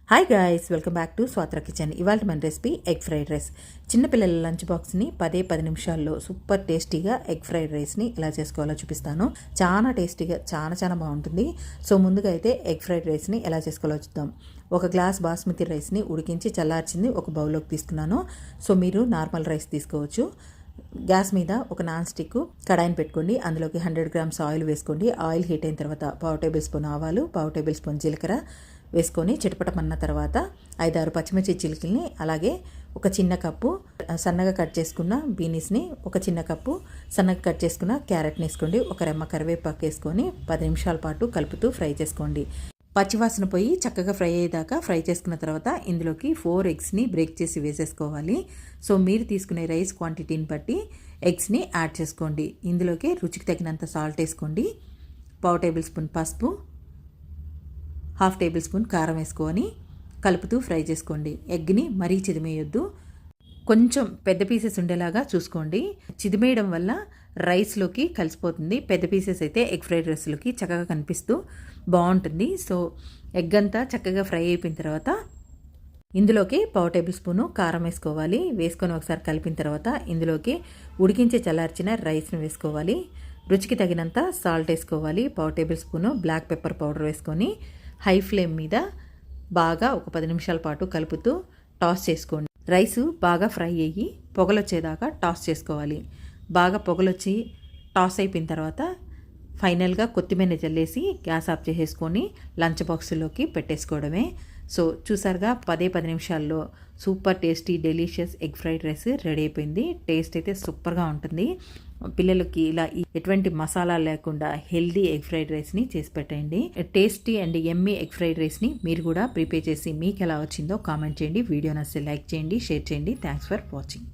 Hi guys, welcome back to స్వాత్ర kitchen. ఇవాళ మన రెసిపీ ఎగ్ ఫ్రైడ్ రైస్. చిన్నపిల్లల లంచ్ బాక్స్ని 10 నిమిషాల్లో సూపర్ టేస్టీగా ఎగ్ ఫ్రైడ్ రైస్ని ఎలా చేసుకోవాలో చూపిస్తాను. చాలా టేస్టీగా చాలా బాగుంటుంది. సో ముందుగా అయితే ఎగ్ ఫ్రైడ్ రైస్ని ఎలా చేసుకోవాలో చూద్దాం. ఒక గ్లాస్ బాస్మతి రైస్ని ఉడికించి చల్లార్చింది ఒక బౌల్లోకి తీసుకున్నాను. సో మీరు నార్మల్ రైస్ తీసుకోవచ్చు. గ్యాస్ మీద ఒక నాన్ స్టిక్ కడాయిని పెట్టుకోండి. అందులోకి 100 గ్రామ్స్ ఆయిల్ వేసుకోండి. ఆయిల్ హీట్ అయిన తర్వాత 1/2 టేబుల్ స్పూన్ ఆవాలు, 1/2 టేబుల్ స్పూన్ జీలకర్ర వేసుకొని చిటపటమన్న తర్వాత 5-6 పచ్చిమిర్చి చిలుకల్ని, అలాగే ఒక చిన్న కప్పు సన్నగా కట్ చేసుకున్న బీనీస్ని, ఒక చిన్న కప్పు సన్నగా కట్ చేసుకున్న క్యారెట్ని వేసుకోండి. ఒక రెమ్మ కరివేపాకు వేసుకొని 10 నిమిషాల పాటు కలుపుతూ ఫ్రై చేసుకోండి. పచ్చివాసన పోయి చక్కగా ఫ్రై అయ్యేదాకా ఫ్రై చేసుకున్న తర్వాత ఇందులోకి 4 ఎగ్స్ని బ్రేక్ చేసి వేసేసుకోవాలి. సో మీరు తీసుకునే రైస్ క్వాంటిటీని బట్టి ఎగ్స్ని యాడ్ చేసుకోండి. ఇందులోకి రుచికి తగినంత సాల్ట్ వేసుకోండి. 1/2 టేబుల్ స్పూన్ పసుపు, 1/2 టేబుల్ స్పూన్ కారం వేసుకొని కలుపుతూ ఫ్రై చేసుకోండి. ఎగ్ని మరీ చిదిమేయొద్దు, కొంచెం పెద్ద పీసెస్ ఉండేలాగా చూసుకోండి. చిదిమేయడం వల్ల రైస్లోకి కలిసిపోతుంది. పెద్ద పీసెస్ అయితే ఎగ్ ఫ్రైడ్ రైస్లోకి చక్కగా కనిపిస్తూ బాగుంటుంది. సో ఎగ్ అంతా చక్కగా ఫ్రై అయిపోయిన తర్వాత ఇందులోకి 1/2 టేబుల్ స్పూను కారం వేసుకోవాలి. వేసుకొని ఒకసారి కలిపిన తర్వాత ఇందులోకి ఉడికించి చల్లార్చిన రైస్ని వేసుకోవాలి. రుచికి తగినంత సాల్ట్ వేసుకోవాలి. 1/2 tablespoon black pepper powder వేసుకొని హై ఫ్లేమ్ మీద బాగా ఒక 10 నిమిషాల పాటు కలుపుతూ టాస్ చేసుకోండి. రైసు బాగా ఫ్రై అయ్యి పొగలొచ్చేదాకా టాస్ చేసుకోవాలి. బాగా పొగలొచ్చి టాస్ అయిపోయిన తర్వాత ఫైనల్గా కొత్తిమీర జల్లేసి గ్యాస్ ఆఫ్ చేసేసుకొని లంచ్ బాక్స్లోకి పెట్టేసుకోవడమే. సో చూసారుగా 10 నిమిషాల్లో super tasty delicious egg fried rice ready అయిపోయింది. టేస్ట్ అయితే సూపర్గా ఉంటుంది. పిల్లలకి ఇలా ఎటువంటి మసాలా లేకుండా హెల్దీ ఎగ్ ఫ్రైడ్ రైస్ని చేసి పెట్టండి. Tasty and yummy egg fried రైస్ని మీరు కూడా ప్రిపేర్ చేసి మీకు ఎలా వచ్చిందో కామెంట్ చేయండి. వీడియో నచ్చితే లైక్ చేయండి, షేర్ చేయండి. Thanks for watching.